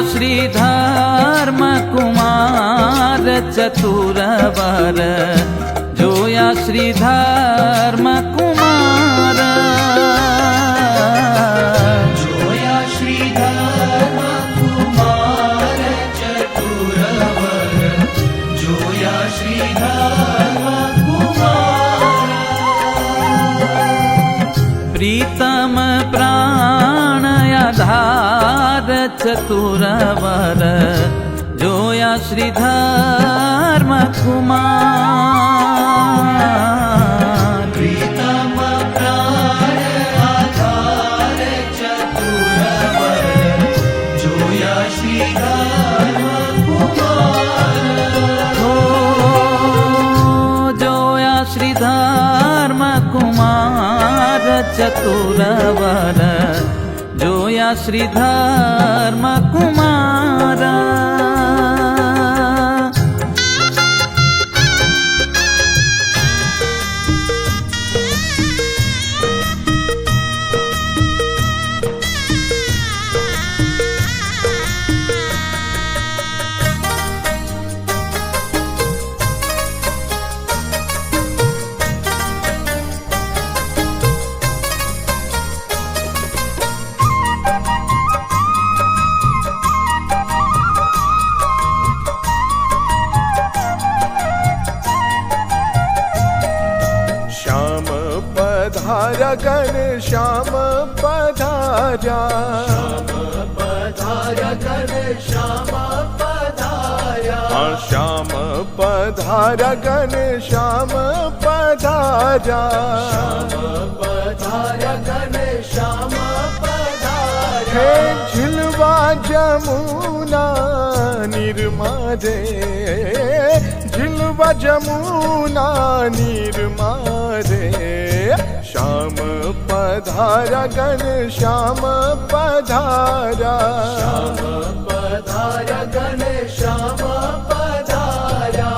श्रीधर्म कुमार चतुरवर, जोया श्रीधर्म कुमार, जोया श्रीधर्म कुमार चतुरवर, जोया श्रीधर्म कुमार। प्रीतम प्राण आधार चतुरवर, जोया श्रीधर्म कुमार। प्रीतम प्राण आधार चतुरवर, जोया श्रीधर्म कुमार। हो जोया श्रीधर्म कुमार चतुरवर, जोया श्रीधर्म कुमार। गण श्याम पधारा, श्याम पधारा गण श्याम पधारा, श्याम पधारा गण श्याम पधारा, श्याम पधारा गण श्याम पधारा। हे झिलवा जमुना निर्मादे, झिलवा जमुना निर्मादे, श्याम पधारा गण श्याम पधारा, श्याम पधारा गण श्याम पधारा।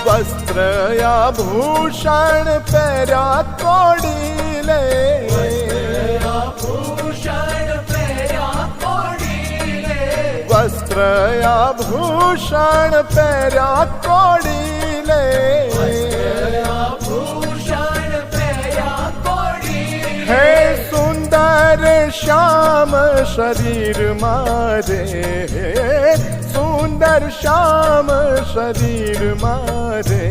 वस्त्र आभूषण पैरा कोड़ीले, आभूषण पैरा कोड़ीले, वस्त्र आभूषण पैरा कोड़ीले, आभूषण पैरा कोड़ीले। हे सुंदर श्याम शरीर मारे, सुंदर श्याम शरीर मारे,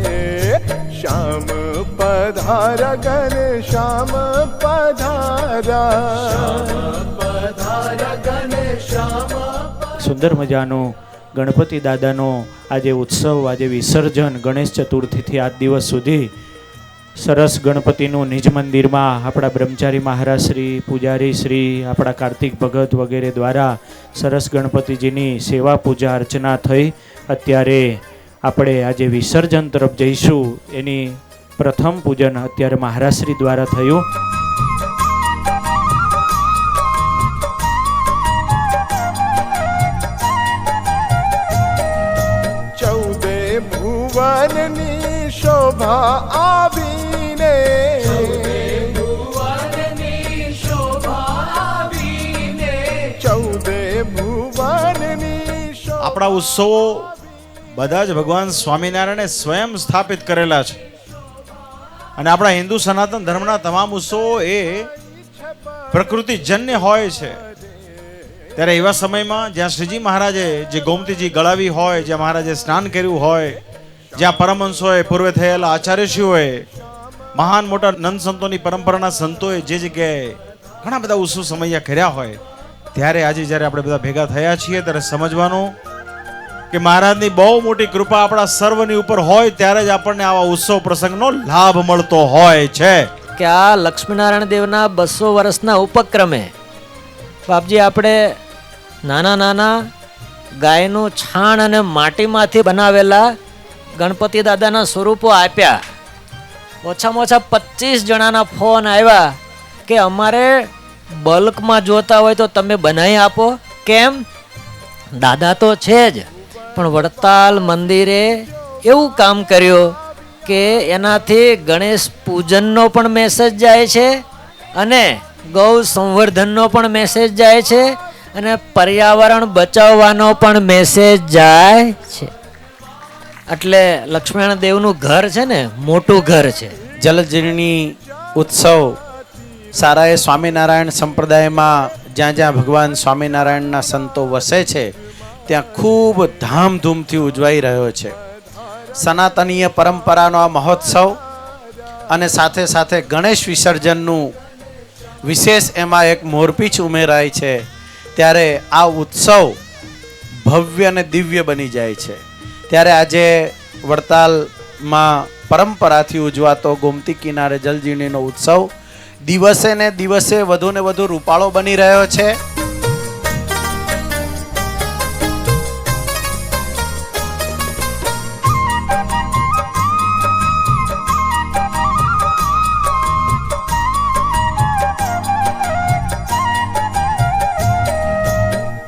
श्याम पधारा गण श्याम पधारा, पधारा गण श्याम। સુંદર મજાનો ગણપતિ દાદાનો આજે ઉત્સવ, આજે વિસર્જન, ગણેશ ચતુર્થીથી આજ દિવસ સુધી સરસ ગણપતિનું નિજ મંદિરમાં આપણા બ્રહ્મચારી મહારાજ શ્રી, પૂજારી શ્રી, આપણા કાર્તિક ભગત વગેરે દ્વારા સરસ ગણપતિજીની સેવા પૂજા અર્ચના થઈ. અત્યારે આપણે આજે વિસર્જન તરફ જઈશું. એની પ્રથમ પૂજન અત્યારે મહારાજ શ્રી દ્વારા થયું. ચૌદે ભુવનની શોભા આવીને, ભુવનની શોભા આવીને, ચૌદે ભુવનની આપણા ઉત્સવો બધા જ ભગવાન સ્વામિનારાયણે સ્વયં સ્થાપિત કરેલા છે અને આપણા હિન્દુ સનાતન ધર્મના તમામ ઉત્સવો એ પ્રકૃતિજન્ય હોય છે. ત્યારે એવા સમયમાં જ્યાં શ્રીજી મહારાજે જે ગોમતીજી ગળાવી હોય, જ્યાં મહારાજે સ્નાન કર્યું હોય, જ્યાં પરમહંસોએ પૂર્વે થયેલા આચાર્યશ્રીઓએ, મહાન મોટા નંદ સંતોની પરંપરાના સંતોએ જે જગ્યાએ ઘણા બધા ઉત્સવ સમયા કર્યા હોય, ત્યારે આજે જ્યારે આપણે બધા ભેગા થયા છીએ ત્યારે સમજવાનું કે મહારાજની બહુ મોટી કૃપા આપણા સર્વની ઉપર હોય ત્યારે જ આપણને આવા ઉત્સવ પ્રસંગનો લાભ મળતો હોય છે. કે આ લક્ષ્મીનારાયણ દેવના 200 વર્ષના ઉપક્રમે બાપજી આપણે નાના નાના ગાયનું છાણ અને માટીમાંથી બનાવેલા ગણપતિ દાદાના સ્વરૂપો આપ્યા. ઓછામાં ઓછા 25 જણાના ફોન આવ્યા કે અમારે બલ્કમાં જોતા હોય તો તમે બનાવી આપો. કેમ? દાદા તો છે જ, પણ વડતાલ મંદિરે એવું કામ કર્યું કે એનાથી ગણેશ પૂજનનો પણ મેસેજ જાય છે અને ગૌ સંવર્ધનનો પણ મેસેજ જાય છે અને પર્યાવરણ બચાવવાનો પણ મેસેજ જાય છે. એટલે લક્ષ્મણ દેવનું ઘર છે ને મોટું ઘર છે. જલજીર્ણી ઉત્સવ સારાએ સ્વામિનારાયણ સંપ્રદાયમાં જ્યાં જ્યાં ભગવાન સ્વામિનારાયણના સંતો વસે છે ત્યાં ખૂબ ધામધૂમથી ઉજવાઈ રહ્યો છે. સનાતનીય પરંપરાનો આ મહોત્સવ અને સાથે સાથે ગણેશ વિસર્જનનું વિશેષ એમાં એક મોરપીંછ ઉમેરાય છે ત્યારે આ ઉત્સવ ભવ્ય અને દિવ્ય બની જાય છે. ત્યારે આજે વડતાલમાં પરંપરાથી ઉજવાતો ગોમતી કિનારે જલજીર્ણીનો ઉત્સવ દિવસે ને દિવસે વધુ ને વધુ રૂપાળો બની રહ્યો છે.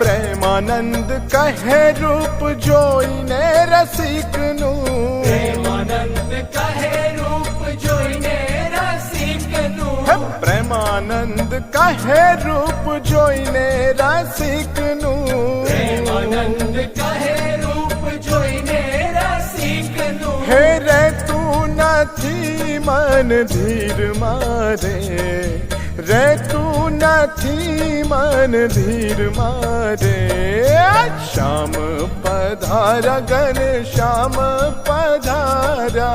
પ્રેમાનંદ કહે રૂપ જોઈને રસિકનું, પ્રેમાનંદ કહે રૂપ જોઈને રસિકનું, પ્રેમાનંદ કહે રૂપ જોઈને રસિકનું, પ્રેમાનંદ કહે રૂપ જોઈને રસિકનું. હે રે તું નથી મન ધીર મારે, રે તું નથી મન ધીર મારે. શ્યામ પધારા ઘન શ્યામ પધારા,